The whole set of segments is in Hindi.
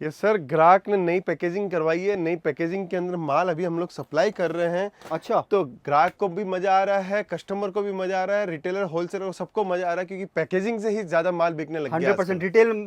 ये सर ग्राहक ने नई पैकेजिंग करवाई है। नई पैकेजिंग के अंदर माल अभी हम लोग सप्लाई कर रहे हैं। अच्छा। तो ग्राहक को भी मजा आ रहा है, कस्टमर को भी मजा आ रहा है, रिटेलर होलसेलर को सबको मजा आ रहा है, क्योंकि पैकेजिंग से ही ज्यादा माल बिकने लग गया 100% आजकल। रिटेल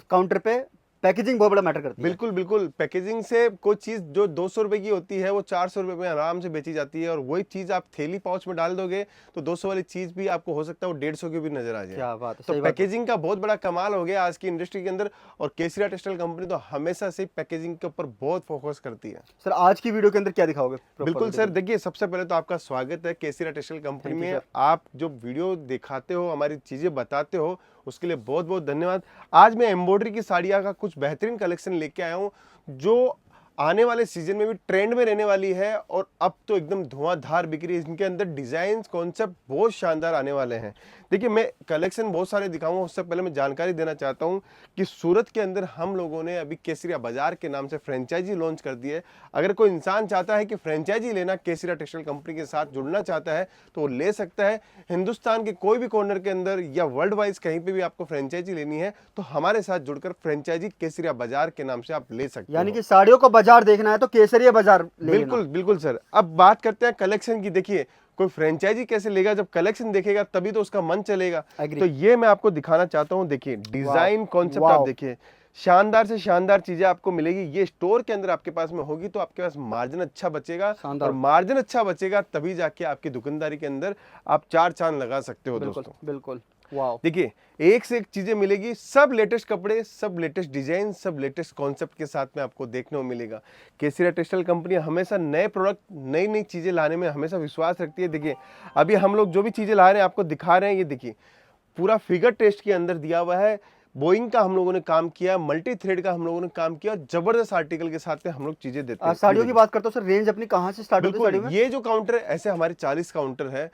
काउंटर पे पैकेजिंग बहुत बड़ा मैटर करती है। बिल्कुल बिल्कुल, पैकेजिंग से कोई चीज जो 200 रुपए की होती है वो 400 रुपए में आराम से बेची जाती है, और वही चीज आप थैली पाउच में डाल दोगे तो 200 वाली चीज भी आपको हो सकता है वो 150 की भी नजर आ जाए। क्या बात है, तो सही बात है। पैकेजिंग का बहुत बड़ा कमाल हो गया आज की इंडस्ट्री के अंदर, और केसरिया टेक्सटाइल कंपनी तो हमेशा से पैकेजिंग के ऊपर बहुत फोकस करती है। सर आज की वीडियो के अंदर क्या दिखाओगे? बिल्कुल सर, देखिए सबसे पहले तो आपका स्वागत है केसरिया टेक्सटाइल कंपनी थैंक यू में। सर। आप जो वीडियो दिखाते हो, हमारी चीजें बताते हो, उसके लिए बहुत बहुत धन्यवाद। आज मैं एम्ब्रॉयडरी की साड़ियाँ का कुछ बेहतरीन कलेक्शन लेके आया हूँ, जो आने वाले सीजन में भी ट्रेंड में रहने वाली है, और अब तो एकदम धुआंधार बिक रही है। इनके अंदर डिजाइन कॉन्सेप्ट बहुत शानदार आने वाले हैं। देखिए मैं कलेक्शन बहुत सारे दिखाऊंगा, उससे पहले मैं जानकारी देना चाहता हूं कि सूरत के अंदर हम लोगों ने अभी केसरिया बाजार के नाम से फ्रेंचाइजी लॉन्च कर दी है। अगर कोई इंसान चाहता है कि फ्रेंचाइजी लेना, केसरिया टेक्सटाइल कंपनी के साथ जुड़ना चाहता है, तो वो ले सकता है। हिंदुस्तान के कोई भी कॉर्नर के अंदर या वर्ल्ड वाइज कहीं पे भी आपको फ्रेंचाइजी लेनी है तो हमारे साथ जुड़कर फ्रेंचाइजी केसरिया बाजार के नाम से आप ले सकते हो। यानी कि साड़ियों को बाजार देखना है तो केसरिया बाजार ले लेना। बिल्कुल बिल्कुल सर। अब बात करते हैं कलेक्शन की। देखिए कोई फ्रेंचाइजी कैसे लेगा, जब कलेक्शन देखेगा तभी तो उसका मन चलेगा। Agree। तो ये मैं आपको दिखाना चाहता हूँ। देखिए डिजाइन कॉन्सेप्ट आप वाव। देखिए, शानदार से शानदार चीजें आपको मिलेगी। ये स्टोर के अंदर आपके पास में होगी तो आपके पास मार्जिन अच्छा बचेगा, शानदार। और मार्जिन अच्छा बचेगा तभी जाके आपकी दुकानदारी के अंदर आप चार चांद लगा सकते हो बिल्कुल दोस्तों। बिल्कुल। वाह। देखिए एक से एक चीजें मिलेगी, सब लेटेस्ट कपड़े, सब लेटेस्ट डिजाइन, सब लेटेस्ट कॉन्सेप्ट के साथ में आपको देखने को मिलेगा। केसरिया टेक्सटाइल कंपनी हमेशा नए प्रोडक्ट, नई नई चीजें लाने में हमेशा विश्वास रखती है। देखिए अभी हम लोग जो भी चीजें ला रहे हैं आपको दिखा रहे हैं, ये देखिए पूरा फिगर टेस्ट के अंदर दिया हुआ है। बोइंग का हम लोगों ने काम किया, मल्टी थ्रेड का हम लोगों ने काम किया, और जबरदस्त आर्टिकल के साथ में हम लोग चीजें देते हैं। साड़ियों की बात करते हो सर, रेंज अपनी कहाँ से स्टार्ट होती है साड़ियों बिल्कुल, में? ये जो काउंटर है, ऐसे हमारे 40 काउंटर है।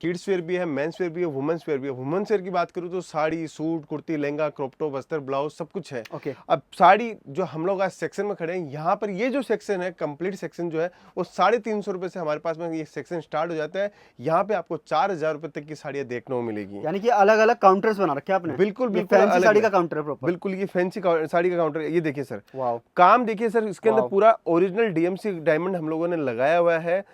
किड्स वेयर भी है, मेंस वेयर भी है, वुमेन्स वेयर भी है। वुमेन्स वेयर की बात करूँ तो sari, suit, kurti, lehenga, crop top, अस्तर, ब्लाउज सब कुछ है। ओके। अब साड़ी जो हम लोग आज सेक्शन में खड़े हैं, यहाँ पर ये जो सेक्शन है, कंप्लीट सेक्शन जो है वो 350 रुपए से हमारे पास में ये सेक्शन स्टार्ट हो जाता है। यहाँ पे आपको 4000 रुपए तक की साड़ियाँ देखने को मिलेगी। यानी कि अलग अलग काउंटर्स बना रखे हैं आपने? बिल्कुल ये बिल्कुल फैंसी अलग साड़ी है। का काउंटर है प्रॉपर? बिल्कुल ये फैंसी साड़ी का काउंटर है। ये देखिए सर, वाह। काम देखिए सर, इसके अंदर वाव। पूरा ओरिजिनल डीएमसी डायमंड हम लोगों ने लगाया हुआ है।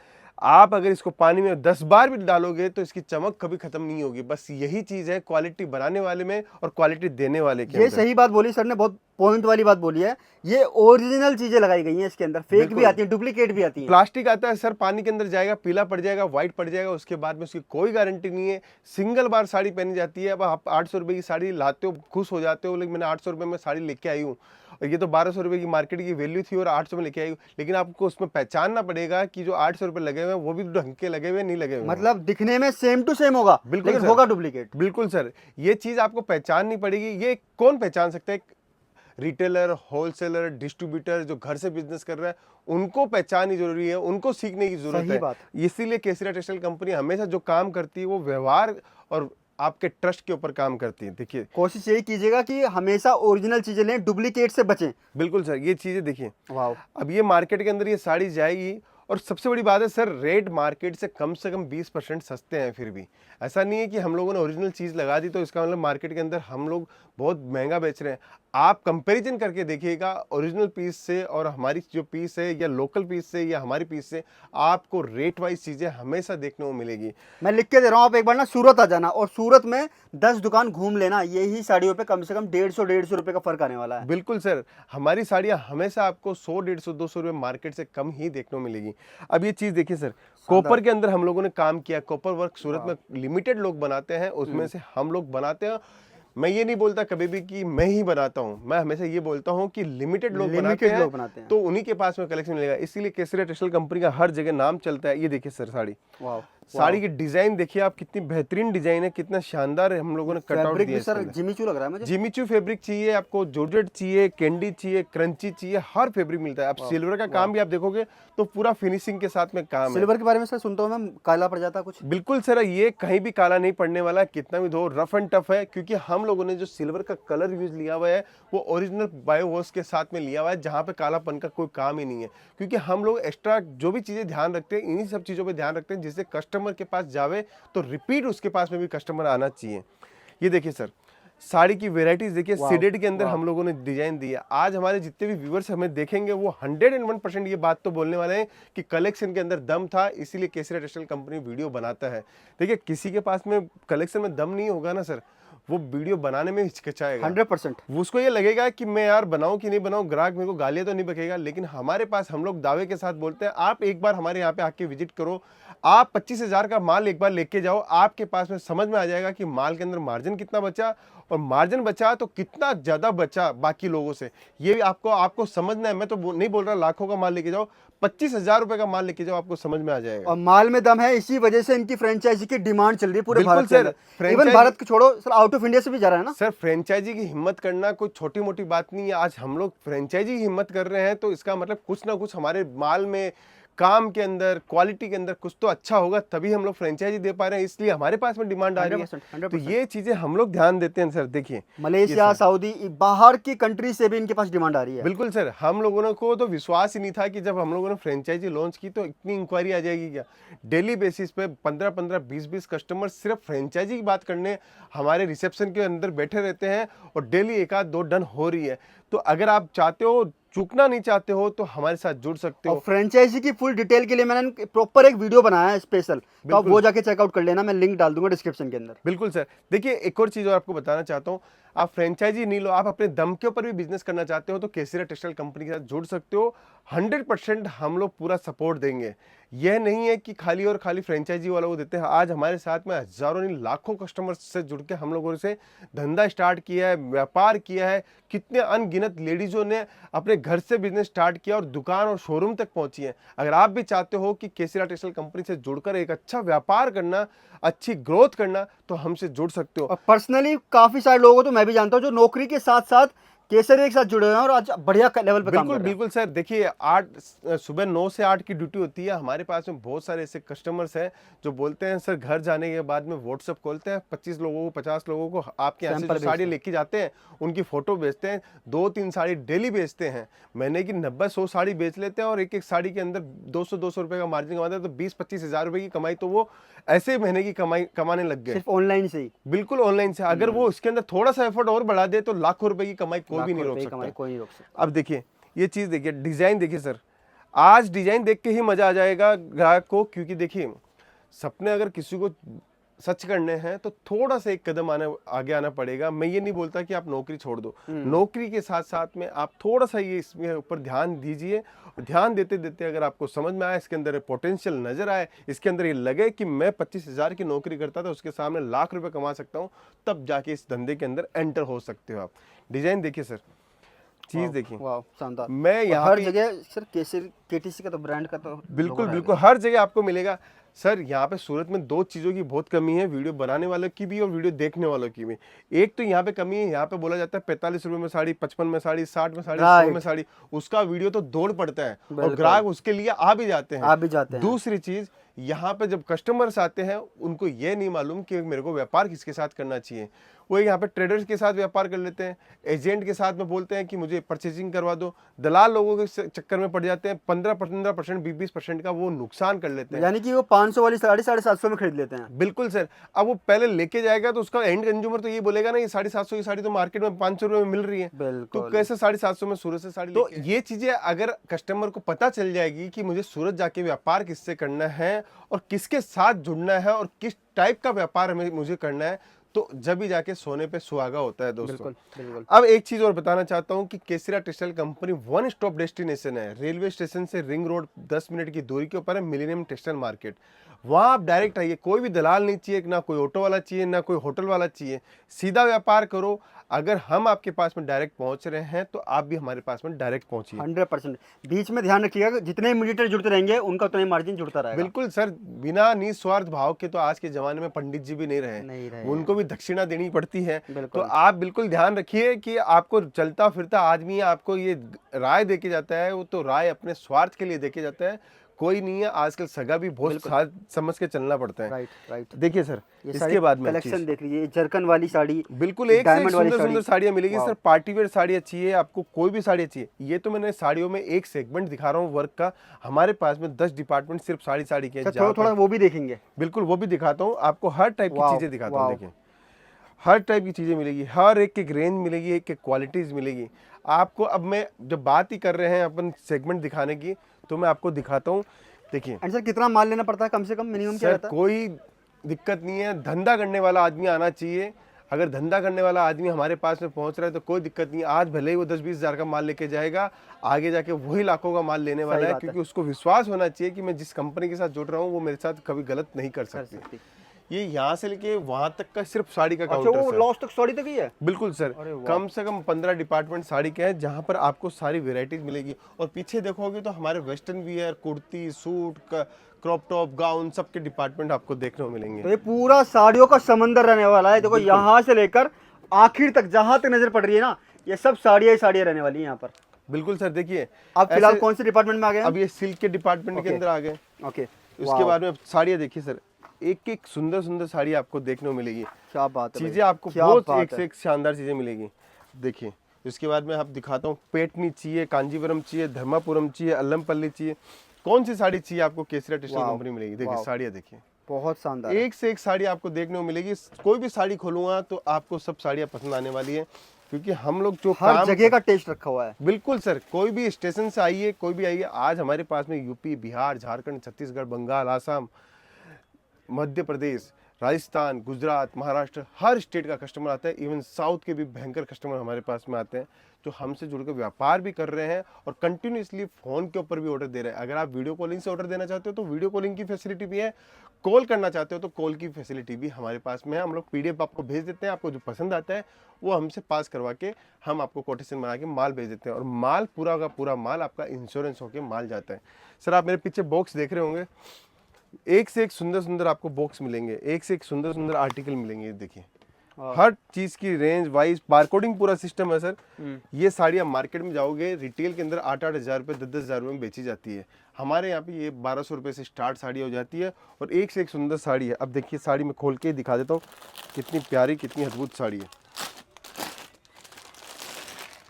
आप अगर इसको पानी में 10 बार भी डालोगे तो इसकी चमक कभी खत्म नहीं होगी। बस यही चीज है क्वालिटी बनाने वाले में और क्वालिटी देने वाले के ये अंदर। सही बात बोली सर ने, बहुत पॉइंट वाली बात बोली है। ये ओरिजिनल चीजें लगाई गई हैं इसके अंदर, फेक भी बिल्कुल। आती है, डुप्लीकेट भी आती है। प्लास्टिक आता है सर, पानी के अंदर जाएगा, पीला पड़ जाएगा, व्हाइट पड़ जाएगा, उसके बाद में उसकी कोई गारंटी नहीं है। सिंगल बार साड़ी पहनी जाती है। अब आप 800 रुपए की साड़ी लाते हो, खुश हो जाते हो, लेकिन मैंने 800 रुपए में साड़ी लेके आई हूँ, और ये तो 1200 रुपए की मार्केट की वैल्यू थी और 800 में लेके आई हूँ। लेकिन आपको उसमें पहचानना पड़ेगा कि जो 800 रुपए लगे हुए हैं वो भी ढंग के लगे हुए नहीं लगे हुए हैं। मतलब दिखने में सेम टू सेम होगा, बिल्कुल लेकिन सर। होगा डुप्लीकेट। बिल्कुल सर, ये चीज आपको पहचाननी पड़ेगी। ये कौन पहचान सकता है? रिटेलर, होलसेलर, डिस्ट्रीब्यूटर जो घर से बिजनेस कर रहा है, उनको पहचाननी जरूरी है, उनको सीखने की जरूरत सही बात। है। इसीलिए केसरिया टेक्सटाइल कंपनी हमेशा जो काम करती है वो व्यवहार और आपके ट्रस्ट के ऊपर काम करती है। देखिए कोशिश यही कीजिएगा कि हमेशा ओरिजिनल चीजें लें, डुप्लीकेट से बचें। बिल्कुल सर, ये चीजें देखिए। वाह। अब ये मार्केट के अंदर ये साड़ी जाएगी, और सबसे बड़ी बात है सर, रेट मार्केट से कम 20% सस्ते हैं। फिर भी ऐसा नहीं है कि हम लोगों ने ओरिजिनल चीज़ लगा दी तो इसका मतलब मार्केट के अंदर हम लोग बहुत महंगा बेच रहे हैं। आप कंपैरिजन करके देखिएगा ओरिजिनल पीस से और हमारी जो पीस है, या लोकल पीस से या हमारी पीस से, आपको रेट वाइज चीज़ें हमेशा देखने को मिलेगी। मैं लिख के दे रहा हूँ, आप एक बार ना सूरत आ जाना, और सूरत में 10 दुकान घूम लेना, यही साड़ियों पे कम से कम 150 रुपए का फर्क आने वाला है। बिल्कुल सर, हमारी साड़ियाँ हमेशा आपको 100, 150, 200 रुपये मार्केट से कम ही देखने को मिलेगी। अब ये चीज़ देखिए सर, कॉपर के अंदर हम लोगों ने काम किया। कॉपर वर्क सूरत में लिमिटेड लोग बनाते हैं, उसमें से हम लोग बनाते हैं। मैं ये नहीं बोलता कभी भी कि मैं ही बनाता हूँ, मैं हमेशा ये बोलता हूँ कि लिमिटेड लोग बनाते हैं, तो उन्हीं के पास में कलेक्शन मिलेगा। इसीलिए केसरिया टेक्सटाइल कंपनी का हर जगह नाम चलता है। ये देखिए सर साड़ी, वाह। साड़ी की डिजाइन देखिए आप, कितनी बेहतरीन डिजाइन है, कितना शानदार है। हम लोगों ने कटआउट फैब्रिक दिया भी है सर इसके अंदर। जिमीचू लग रहा है मुझे। जिमीचू फैब्रिक चाहिए आपको, जॉर्जेट चाहिए, कैंडी चाहिए, क्रंची चाहिए, हर फैब्रिक मिलता है। अब सिल्वर का काम भी आप देखोगे तो पूरा फिनिशिंग के साथ में काम है। सिल्वर के बारे में सर सुनता हूँ मैं, काला पड़ जाता कुछ? बिल्कुल सर, ये कहीं भी काला नहीं पड़ने वाला, कितना भी धो, रफ एंड टफ है, क्योंकि हम लोगों ने जो सिल्वर का कलर यूज लिया हुआ है वो ओरिजिनल बायो वॉश के साथ में लिया हुआ है, जहाँ पे कालापन का कोई काम ही नहीं है। क्योंकि हम लोग एक्स्ट्रा जो भी चीजें ध्यान रखते हैं, इन्हीं सब चीजों पे ध्यान रखते हैं, जिससे कस्टमर के पास जावे तो रिपीट उसके पास में भी कस्टमर आना चाहिए। ये देखिए सर, साड़ी की वेराइटीज देखिए, वाह, सीडेड के अंदर वाह। हम लोगों ने डिजाइन दी है। आज हमारे जितने भी व्यूवर्स हमें देखेंगे वो 101% ये बात तो बोलने वाले हैं कि कलेक्शन के अंदर दम था, इसीलिए केसरिया टेक्सटाइल कंपनी वीडियो बनाता है। देखिए किसी के पास में कलेक्शन में दम नहीं होगा ना सर, वो वीडियो बनाने में हिचकिचाएगा। 100%। उसको ये लगेगा कि मैं यार बनाऊं कि नहीं बनाऊं, ग्राहक मेरे को गालियां तो नहीं बकेगा। लेकिन हमारे पास हम लोग दावे के साथ बोलते हैं, आप एक बार हमारे यहाँ पे आके विजिट करो, आप 25,000 का माल एक बार लेके जाओ, आपके पास में समझ में आ जाएगा कि माल के अंदर मार्जिन कितना बचा, और मार्जिन बचा तो कितना ज्यादा बचा बाकी लोगों से, ये भी आपको आपको समझना है। मैं तो नहीं बोल रहा लाखों का माल लेके जाओ, 25,000 रुपए का माल लेके जाओ, आपको समझ में आ जाएगा। और माल में दम है, इसी वजह से इनकी फ्रेंचाइजी की डिमांड चल रही है पूरे बिल्कुल भारत के सर, अंदर। इवन भारत के छोड़ो सर, आउट ऑफ इंडिया से भी जा रहा है ना सर। फ्रेंचाइजी की हिम्मत करना कोई छोटी मोटी बात नहीं है। आज हम लोग फ्रेंचाइजी की हिम्मत कर रहे हैं तो इसका मतलब कुछ ना कुछ हमारे माल में, काम के अंदर, क्वालिटी के अंदर कुछ तो अच्छा होगा, तभी हम लोग फ्रेंचाइजी दे पा रहे हैं, इसलिए हमारे पास में डिमांड आ रही है। 100%। तो ये चीजें हम लोग ध्यान देते हैं सर। देखिए मलेशिया, सऊदी, बाहर की कंट्री से भी इनके पास डिमांड आ रही है। बिल्कुल सर, हम लोगों को तो विश्वास ही नहीं था कि जब हम लोगों ने फ्रेंचाइजी लॉन्च की तो इतनी इंक्वायरी आ जाएगी क्या। डेली बेसिस पे 15-15, 20-20 कस्टमर सिर्फ फ्रेंचाइजी की बात करने हमारे रिसेप्शन के अंदर बैठे रहते हैं, और डेली एक आध दो डन हो रही है। तो अगर आप चाहते हो, चूकना नहीं चाहते हो, तो हमारे साथ जुड़ सकते और हो। फ्रेंचाइजी की फुल डिटेल के लिए मैंने प्रॉपर एक वीडियो बनाया है स्पेशल, तो आप बिल्कुल। वो जाके चेकआउट कर लेना, मैं लिंक डाल दूंगा डिस्क्रिप्शन के अंदर। बिल्कुल सर। देखिए एक और चीज़ और आपको बताना चाहता हूँ, आप फ्रेंचाइजी नहीं लो, आप अपने दम के ऊपर भी बिजनेस करना चाहते हो तो केसरिया टेक्सटाइल कंपनी के साथ जुड़ सकते हो। 100% हम लोग पूरा सपोर्ट देंगे। यह नहीं है कि खाली और खाली फ्रेंचाइजी वालों को देते हैं। आज हमारे साथ में हजारों नहीं लाखों कस्टमर से जुड़ के हम लोगों से धंधा स्टार्ट किया है, व्यापार किया है। कितने अनगिनत लेडीजों ने अपने घर से बिजनेस स्टार्ट किया और दुकान और शोरूम तक पहुंची है। अगर आप भी चाहते हो कि केसरिया टेक्सटाइल कंपनी से जुड़कर एक अच्छा व्यापार करना, अच्छी ग्रोथ करना, तो हमसे जुड़ सकते हो। और पर्सनली काफी सारे लोगों को तो मैं भी जानता हूँ जो नौकरी के साथ साथ केसरिया के साथ जुड़े हुए हैं और आज बढ़िया लेवल पे काम बिल्कुल कर रहे हैं। बिल्कुल सर। देखिए सुबह 9 से 8 की ड्यूटी होती है। हमारे पास में बहुत सारे ऐसे कस्टमर्स हैं जो बोलते हैं सर, घर जाने के बाद में व्हाट्सएप खोलते हैं, 25 लोगों को, 50 लोगों को आपके यहाँ से सैंपल जो साड़ी भेजते हैं। लेके जाते हैं उनकी फोटो भेजते हैं। 2-3 साड़ी डेली बेचते हैं, महीने की 90-100 साड़ी बेच लेते हैं, और एक एक साड़ी के अंदर 200-200 रुपए का मार्जिन कमाते हैं। तो 20-25 हजार रुपए की कमाई तो वो ऐसे महीने की कमाई कमाने लग गए, सिर्फ ऑनलाइन से ही बिल्कुल ऑनलाइन से। अगर वो इसके अंदर थोड़ा सा एफर्ट और बढ़ा दे तो लाखों रुपए की कमाई कोई भी नहीं लाखों रोक रुपए की सकता। कमाई कोई नहीं रोक सकता। अब देखिए ये चीज देखिए, डिजाइन देखिए सर, आज डिजाइन देख के ही मजा आ जाएगा ग्राहक को। क्योंकि देखिए सपने अगर किसी को सच करने हैं तो थोड़ा सा एक कदम आगे आना पड़ेगा। मैं ये नहीं बोलता कि आप नौकरी छोड़ दो, नौकरी के साथ साथ में आप थोड़ा सा ये इसमें ऊपर ध्यान दीजिए। ध्यान देते देते अगर आपको समझ में आए, इसके अंदर पोटेंशियल नजर आए, इसके अंदर ये लगे कि मैं 25,000 की नौकरी करता था, उसके सामने लाख रुपए कमा सकता हूँ, तब जाके इस धंधे के अंदर एंटर हो सकते हो आप। डिजाइन देखिए सर, चीज देखिए, वाह शानदार। मैं और यहाँ हर पे जगह सर केटीसी का तो ब्रांड का तो बिल्कुल लोगो बिल्कुल हर जगह आपको मिलेगा सर। यहाँ पे सूरत में दो चीज़ों की बहुत कमी है, वीडियो बनाने वालों की भी और वीडियो देखने वालों की भी। एक तो यहाँ पे कमी है, यहाँ पे बोला जाता है 45 रुपए में साड़ी, 55 में साड़ी, 60 में साड़ी, 100 में साड़ी। उसका वीडियो तो दौड़ पड़ता है और ग्राहक उसके लिए आ भी जाते हैं। दूसरी चीज, यहाँ पे जब कस्टमर्स आते हैं उनको ये नहीं मालूम कि मेरे को व्यापार किसके साथ करना चाहिए। वो यहाँ पे ट्रेडर्स के साथ व्यापार कर लेते हैं, एजेंट के साथ में बोलते हैं कि मुझे परचेजिंग करवा दो, दलाल लोगों के चक्कर में पड़ जाते हैं। 15%, 20% का वो नुकसान कर लेते हैं। यानी कि वो 500 वाली साड़ी 750 में खरीद लेते हैं। बिल्कुल सर। अब वो पहले लेके जाएगा तो उसका एंड कंज्यूमर तो ये बोलेगा ना, ये 750 की साड़ी तो मार्केट में 500 रुपए में मिल रही है, तो कैसे 750 में सूरत से साड़ी। तो ये चीजें अगर कस्टमर को पता चल जाएगी कि मुझे सूरत जाके व्यापार किससे करना है और किसके साथ जुड़ना है और किस टाइप का व्यापार मुझे करना है, तो जब भी जाके सोने पे सुहागा होता है दोस्तों। बिल्कुल। अब एक चीज और बताना चाहता हूं कि Kesariya textile company one stop destination है। रेलवे स्टेशन से रिंग रोड 10 मिनट की दूरी के ऊपर है मिलेनियम टेक्सटाइल मार्केट। वहां आप डायरेक्ट आइए, कोई भी दलाल नहीं चाहिए, ना कोई ऑटो वाला चाहिए, ना कोई होटल वाला चाहिए। सीधा व्यापार करो। अगर हम आपके पास में डायरेक्ट पहुंच रहे हैं तो आप भी हमारे पास में डायरेक्ट पहुंचिए। 100%। बीच में ध्यान रखिएगा, जितने मीडिएटर जुड़ते रहेंगे उनका उतना ही मार्जिन जुड़ता रहेगा। बिल्कुल सर, बिना निस्वार्थ भाव के तो आज के जमाने में पंडित जी भी नहीं रहे, उनको भी दक्षिणा देनी पड़ती है। तो आप बिल्कुल ध्यान रखिए कि आपको चलता फिरता आदमी आपको ये राय देके जाता है, वो तो राय अपने स्वार्थ के लिए देके जाता है, कोई नहीं है। आजकल सगा भी बहुत समझ के चलना पड़ता है। राइट। देखिए सर, इसके बाद में कलेक्शन देख लीजिए, जरकन वाली साड़ी, बिल्कुल एक से सुंदर सुंदर साड़ियाँ मिलेगी सर। पार्टी वेयर साड़ियाँ चाहिए आपको, कोई भी साड़ियाँ चाहिए। ये तो मैंने साड़ियों में एक सेगमेंट दिखा रहा हूँ वर्क का। हमारे पास में 10 डिपार्टमेंट सिर्फ साड़ी के हैं। थोड़ा वो भी देखेंगे, बिल्कुल वो भी दिखाता हूँ आपको, हर टाइप की चीजें दिखाता हूँ। देखिए हर टाइप की चीज़ें मिलेगी, हर एक रेंज मिलेगी, एक क्वालिटीज़ मिलेगी आपको। अब मैं जब बात ही कर रहे हैं अपन सेगमेंट दिखाने की, तो मैं आपको दिखाता हूँ। देखिए एंड सर कितना माल लेना पड़ता है कम से कम, मिनिमम क्या सर, रहता है? कोई दिक्कत नहीं है, धंधा करने वाला आदमी आना चाहिए। अगर धंधा करने वाला आदमी हमारे पास में पहुंच रहा है तो कोई दिक्कत नहीं है। आज भले ही वो 10-20 हज़ार का माल लेके जाएगा, आगे जाके वही लाखों का माल लेने वाला है, बात है। क्योंकि उसको विश्वास होना चाहिए कि मैं जिस कंपनी के साथ जुड़ रहा हूँ वो मेरे साथ कभी गलत नहीं कर कर सकती। सकती। ये यहाँ से लेके वहाँ तक का सिर्फ साड़ी का अच्छा, काउंटर वो सर। लॉस तक साड़ी तक ही है? बिल्कुल सर, अरे वाह। कम से कम 15 डिपार्टमेंट साड़ी के हैं जहाँ पर आपको सारी वेराइटीज मिलेगी। और पीछे देखोगे तो हमारे western wear, kurti, suit, crop top, gown, सबके डिपार्टमेंट आपको देखने को मिलेंगे। तो ये पूरा साड़ियों का समंदर रहने वाला है। देखो बिल्कुल। यहाँ से लेकर आखिर तक जहां तक नजर पड़ रही है ना, ये सब साड़ियाँ ही साड़ियाँ रहने वाली है यहाँ पर। बिल्कुल सर, देखिए अब फिलहाल ऐसे- कौन से डिपार्टमेंट में आ गए अब ये सिल्क के डिपार्टमेंट के ओके। अंदर आ गए। ओके, उसके बाद में साड़ियाँ देखिए सर, एक एक सुंदर सुंदर साड़ी आपको देखने को मिलेगी। क्या बात है भाई, चीजें आपको क्या बहुत बात एक से है। एक शानदार चीजें मिलेगी। देखिए उसके बाद में आप दिखाता हूँ, पेटनी चाहिए, कांजीवरम चाहिए, धर्मापुरम चाहिए, अल्लमपल्ली चाहिए, कौन सी साड़ी चाहिए आपको, केसरिया टेक्सटाइल वाव, कंपनी मिलेगी। देखिए वाव। साड़ियाँ देखिए, बहुत शानदार है। एक से एक साड़ी आपको देखने को मिलेगी। कोई भी साड़ी खोलूंगा तो आपको सब साड़ियाँ पसंद आने वाली है, क्योंकि हम लोग जो हर काम जगह का टेस्ट रखा हुआ है। बिल्कुल सर, कोई भी स्टेशन से आइए, कोई भी आइए, आज हमारे पास में यूपी, बिहार, झारखंड, छत्तीसगढ़, बंगाल, आसाम, मध्य प्रदेश, राजस्थान, गुजरात, महाराष्ट्र, हर स्टेट का कस्टमर आता है। इवन साउथ के भी भयंकर कस्टमर हमारे पास में आते हैं, जो हमसे जुड़कर व्यापार भी कर रहे हैं और कंटिन्यूसली फ़ोन के ऊपर भी ऑर्डर दे रहे हैं। अगर आप वीडियो कॉलिंग से ऑर्डर देना चाहते हो तो वीडियो कॉलिंग की फैसिलिटी भी है, कॉल करना चाहते हो तो कॉल की फैसिलिटी भी हमारे पास में है। हम लोग PDF आपको भेज देते हैं, आपको जो पसंद आता है वो हमसे पास करवा के हम आपको कोटेशन बना के माल भेज देते हैं, और माल पूरा का पूरा माल आपका इंश्योरेंस होकर माल जाता है। सर आप मेरे पीछे बॉक्स देख रहे होंगे, एक से एक सुंदर सुंदर आपको बॉक्स मिलेंगे, एक से एक सुंदर सुंदर आर्टिकल मिलेंगे। देखिए हर चीज की रेंज वाइज बारकोडिंग पूरा सिस्टम है सर। ये साड़ियाँ मार्केट में जाओगे रिटेल के अंदर 8-8 हज़ार रुपये, 10-10 हज़ार रुपये में बेची जाती है। हमारे यहाँ पे ये 1200 रुपये से स्टार्ट साड़ी हो जाती है, और एक से एक सुंदर साड़ी है। अब देखिए साड़ी में खोल के ही दिखा देता हूँ, कितनी प्यारी, कितनी अद्भुत साड़ी है।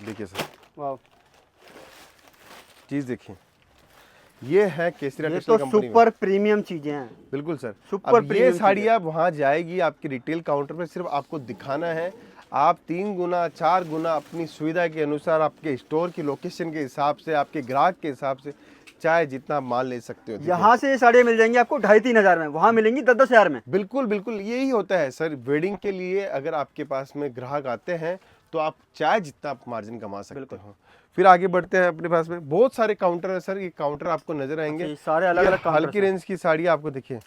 देखिए सर, वाह, चीज देखिए, ये है केसरिया ये टेक्सटाइल तो कंपनी में। सुपर प्रीमियम चीजें हैं। बिल्कुल सर, सुपर अब ये प्रीमियम साड़ियाँ वहाँ जाएगी आपके रिटेल काउंटर पर, सिर्फ आपको दिखाना है। आप 3 गुना 4 गुना अपनी सुविधा के अनुसार, आपके स्टोर की लोकेशन के हिसाब से, आपके ग्राहक के हिसाब से, चाहे जितना माल ले सकते हो। यहाँ से ये साड़ियाँ मिल जाएंगी आपको 2,500-3 हज़ार में, वहाँ मिलेंगी 10-10 हज़ार में। बिल्कुल बिल्कुल, यही होता है सर। वेडिंग के लिए अगर आपके पास में ग्राहक आते हैं तो आप चाहे जितना आप मार्जिन कमा सकते हो। फिर आगे बढ़ते हैं, अपने पास में बहुत सारे काउंटर है सर। ये काउंटर आपको नजर आएंगे, ये सारे अलग-अलग काउंटर हल्की रेंज की साड़ियाँ आपको देखिए,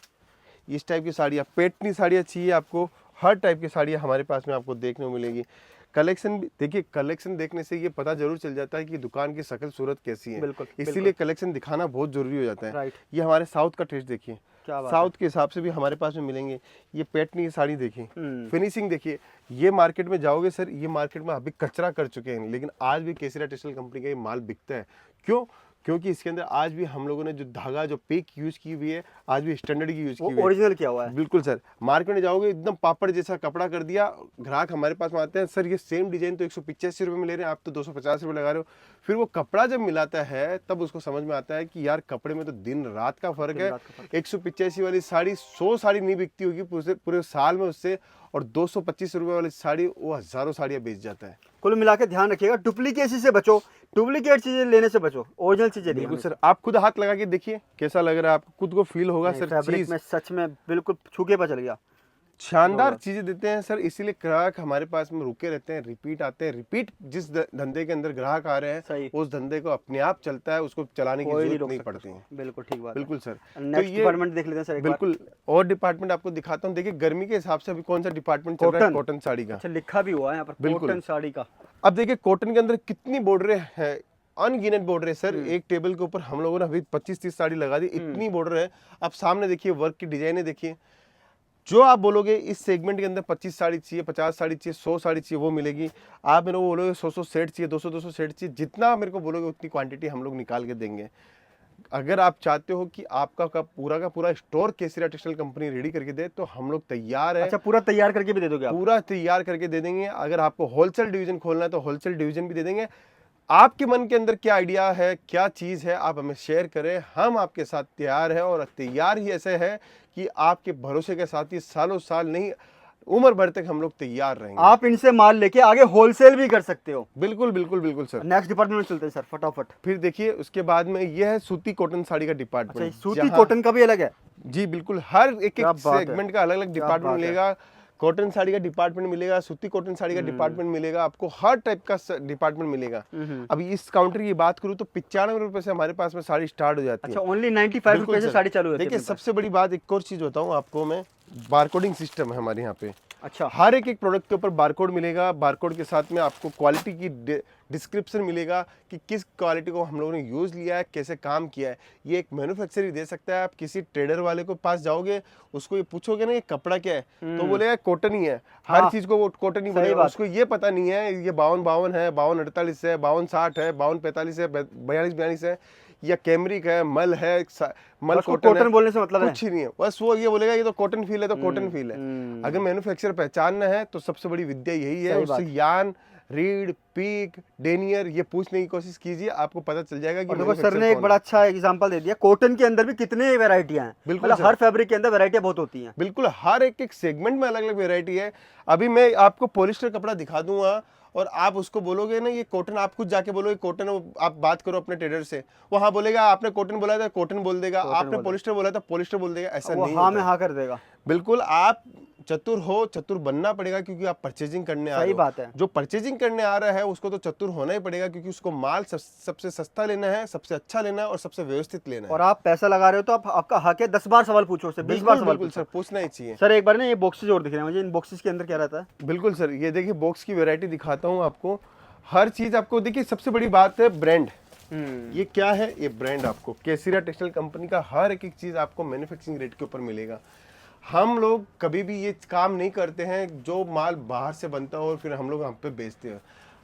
इस टाइप की साड़ियाँ, पेटनी साड़ियाँ चाहिए आपको, हर टाइप की साड़ियाँ हमारे पास में आपको देखने को मिलेगी। कलेक्शन भी देखिए, कलेक्शन देखने से ये पता जरूर चल जाता है कि दुकान की शक्ल सूरत कैसी है। बिल्कुल, इसीलिए कलेक्शन दिखाना बहुत जरूरी हो जाता है। राइट। ये हमारे साउथ का टेस्ट देखिए, क्या बात साउथ के हिसाब से भी हमारे पास में मिलेंगे। ये पेटनी साड़ी देखिए, हम्म। फिनिशिंग देखिए। ये मार्केट में जाओगे सर, ये मार्केट में अभी कचरा कर चुके हैं, लेकिन आज भी केसरिया टेक्सटाइल कंपनी का ये माल बिकता है। क्यों? क्योंकि इसके अंदर आज भी हम लोगों ने जो धागा, जो पिक यूज की हुई है, आज भी स्टैंडर्ड की यूज की हुई वो है। ओरिजिनल किया हुआ है। बिल्कुल सर, मार्केट में जाओगे एकदम पापड़ जैसा कपड़ा कर दिया। ग्राहक हमारे पास में आते हैं, सर ये सेम डिजाइन तो 185 रुपये में ले रहे हैं, आप तो 250 रुपये लगा रहे हो। फिर वो कपड़ा जब मिलाता है तब उसको समझ में आता है कि यार कपड़े में तो दिन रात का फर्क है। 185 वाली साड़ी 100 साड़ी नहीं बिकती होगी पूरे साल में उससे, और 225 रुपये वाली साड़ी वो हजारों साड़ियाँ बेच जाता है। कुल मिला के ध्यान रखिएगा, डुप्लीकेट से बचो, डुप्लीकेट चीजें लेने से बचो, ओरिजिनल चीजें बिल्कुल लेना। सर, आप खुद हाथ लगा के देखिए कैसा लग रहा है, आपको खुद को फील होगा सर। फैब्रिक चीज में सच में बिल्कुल छू के पता चल गया। शानदार चीजें देते हैं सर, इसीलिए ग्राहक हमारे पास में रुके रहते हैं, रिपीट आते हैं। रिपीट जिस धंधे के अंदर ग्राहक आ रहे सही। हैं, उस धंधे को अपने आप चलता है, उसको चलाने की कोई जरूरत रोक नहीं सकता। पड़ती है। बिल्कुल ठीक बात। बिल्कुल सर, नेक्स्ट डिपार्टमेंट देख लेते हैं सर एक बार। बिल्कुल। और डिपार्टमेंट आपको दिखाता हूँ। देखिए गर्मी के हिसाब से अभी कौन सा डिपार्टमेंट चल रहा है, कॉटन साड़ी का। अच्छा, लिखा भी हुआ है यहाँ पर बिल्कुल। कॉटन साड़ी का। अब देखिए कॉटन के अंदर कितनी बॉर्डर है, अनगिनत बॉर्डर है सर। एक टेबल के ऊपर हम लोगों ने अभी 25-30 साड़ी लगा दी, इतनी बॉर्डर है। आप सामने देखिए, वर्क की डिजाइने देखिए। जो आप बोलोगे इस सेगमेंट के अंदर 25 साड़ी चाहिए, 50 साड़ी चाहिए, 100 साड़ी चाहिए, वो मिलेगी। आप मेरे को बोलोगे 100 सेट चाहिए, 200 सेट चाहिए, जितना आप मेरे को बोलोगे उतनी क्वांटिटी हम लोग निकाल के देंगे। अगर आप चाहते हो कि आपका का पूरा स्टोर केसरिया टेक्सटाइल कंपनी रेडी करके दे, तो हम लोग तैयार है। अच्छा, पूरा तैयार करके भी दे दोगे आप? पूरा तैयार करके दे देंगे। अगर आपको होलसेल डिवीजन खोलना है तो होलसेल डिवीजन भी दे देंगे। आपके मन के अंदर क्या आइडिया है, क्या चीज़ है, आप हमें शेयर करें, हम आपके साथ तैयार है। और तैयार ही ऐसे है कि आपके भरोसे के साथ ही सालों साल नहीं, उम्र भर तक हम लोग तैयार रहेंगे। आप इनसे माल लेके आगे होलसेल भी कर सकते हो। बिल्कुल बिल्कुल बिल्कुल सर। नेक्स्ट डिपार्टमेंट में चलते हैं सर फटाफट। फिर देखिए उसके बाद में ये है सूती कॉटन साड़ी का अच्छा, डिपार्टमेंट। ये सूती कॉटन का भी अलग है? जी बिल्कुल, हर एक क्या एक बात है। सेगमेंट का अलग अलग क्या डिपार्टमेंट बात है। मिलेगा। कॉटन साड़ी का डिपार्टमेंट मिलेगा, सूती कॉटन साड़ी का डिपार्टमेंट मिलेगा, आपको हर टाइप का डिपार्टमेंट मिलेगा। अभी इस काउंटर की बात करूँ तो 95 रुपए से हमारे पास में साड़ी स्टार्ट हो जाती है। अच्छा, ओनली 95 बिल्कुल रुपए से सर। साड़ी चालू होती है देखिए अपने पास। सबसे बड़ी बात एक और चीज बताऊं आपको मैं, बारकोडिंग सिस्टम है हमारे यहाँ पे। अच्छा, हर एक प्रोडक्ट के ऊपर बारकोड मिलेगा। बारकोड के साथ में आपको क्वालिटी की डिस्क्रिप्शन मिलेगा कि किस क्वालिटी को हम लोगों ने यूज़ लिया है, कैसे काम किया है। ये एक मैन्युफैक्चरर ही दे सकता है। आप किसी ट्रेडर वाले को पास जाओगे, उसको ये पूछोगे ना ये कपड़ा क्या है, तो बोलेगा कॉटन ही है। हर हाँ, चीज़ को वो कॉटन ही सही बोलेगा। बात। उसको ये पता नहीं है ये 52 है, 52 48 है, 52 60 है, 52 45 है, 42 है, या कैमरिक है, मल है, मल उसको कॉटन कॉटन बोलने से मतलब है। कुछ ही नहीं है। बस वो ये बोलेगा ये तो कॉटन फील है, तो कॉटन फील है। अगर मैन्युफैक्चरर पहचानना है तो सबसे बड़ी विद्या यही है। सही उससे बात। यान, रीड, पीक, डेनियर ये पूछने की कोशिश कीजिए, आपको पता चल जाएगा कि और देखो सर manufacturer ने एक कौन बड़ा है। अच्छा एग्जांपल दे दिया, कॉटन के अंदर भी कितने वैरायटियां हैं। बिल्कुल मतलब सर। हर फैब्रिक के अंदर वैरायटियां बहुत होती हैं। बिल्कुल, हर एक सेगमेंट में अलग अलग वेरायटी है। अभी मैं आपको पॉलिस्टर कपड़ा दिखा दूंगा और आप उसको बोलोगे ना ये कॉटन, आप खुद जाके बोलोगे कॉटन, आप बात करो अपने ट्रेडर से, वो हाँ बोलेगा। आपने कॉटन बोला था कॉटन बोल देगा, आपने पॉलिस्टर बोला था पॉलिस्टर बोल देगा। ऐसा वो नहीं हाँ होता में है। हाँ कर देगा। बिल्कुल, आप चतुर हो, चतुर बनना पड़ेगा क्योंकि आप परचेजिंग करने आ रहे सही हो। बात है। जो परचेजिंग करने आ रहा है उसको तो चतुर होना ही पड़ेगा क्योंकि उसको माल सबसे सस्ता लेना है, सबसे अच्छा लेना है और सबसे व्यवस्थित लेना है। और आप पैसा लगा रहे हो तो आप आपका हक है 10 बार सवाल पूछो, उससे 20 बार बिल्कुल सवाल बिल्कुल पूछो। सर, पूछना ही चाहिए। सर एक बार ना ये बॉक्सेस और दिख रहे हैं मुझे, इन बॉक्सेस के अंदर क्या रहता है? बिल्कुल सर, ये देखिए बॉक्स की वैरायटी दिखाता हूँ आपको। हर चीज आपको देखिए, सबसे बड़ी बात है ब्रांड। ये क्या है, ये ब्रांड आपको केसरिया टेक्सटाइल कंपनी का हर एक चीज आपको मैन्युफैक्चरिंग रेट के ऊपर मिलेगा। हम लोग कभी भी ये काम नहीं करते हैं जो माल बाहर से बनता हो और फिर हम लोग हम पे बेचते हैं।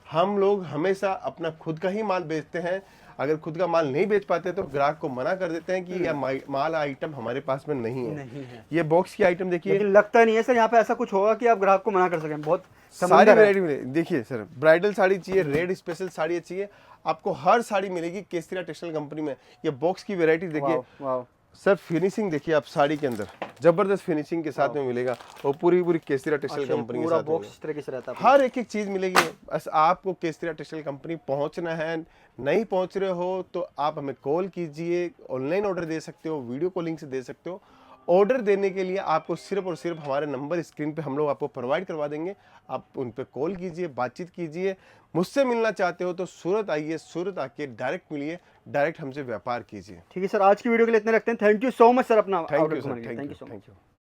हम लोग हमेशा अपना खुद का ही माल बेचते हैं। अगर खुद का माल नहीं बेच पाते तो ग्राहक को मना कर देते हैं कि यह माल आइटम हमारे पास में नहीं है। ये बॉक्स की आइटम देखिए, लेकिन लगता नहीं है सर यहाँ पे ऐसा कुछ होगा कि आप ग्राहक को मना कर सकें। बहुत सारी समंदर है। वैरायटी मिलेगी। देखिए सर, ब्राइडल साड़ी चाहिए, रेड स्पेशल साड़ी चाहिए, आपको हर साड़ी मिलेगी केसरिया टेक्सटाइल कंपनी में। ये बॉक्स की वैरायटी देखिए वाह, वाह। सर, फिनिशिंग देखिए आप साड़ी के अंदर जबरदस्त फिनिशिंग के साथ में मिलेगा और पूरी पूरी केसरिया टेक्सटाइल अच्छा, ये कंपनी के पूरा साथ बॉक्स में इस तरीके से रहता है। हर एक चीज मिलेगी। बस आपको केसरिया टेक्सटाइल कंपनी पहुंचना है। नहीं पहुंच रहे हो तो आप हमें कॉल कीजिए, ऑनलाइन ऑर्डर दे सकते हो, वीडियो कॉलिंग से दे सकते हो। ऑर्डर देने के लिए आपको सिर्फ और सिर्फ हमारे नंबर स्क्रीन पे हम लोग आपको प्रोवाइड करवा देंगे। आप उन पे कॉल कीजिए, बातचीत कीजिए। मुझसे मिलना चाहते हो तो सूरत आइए, सूरत आके डायरेक्ट मिलिए, डायरेक्ट हमसे व्यापार कीजिए। ठीक है सर, आज की वीडियो के लिए इतने रखते हैं। Thank you so much sir, अपना थैंक यू आउटलेट सर, घुमाने के लिए। Thank thank you, you so much. Thank you.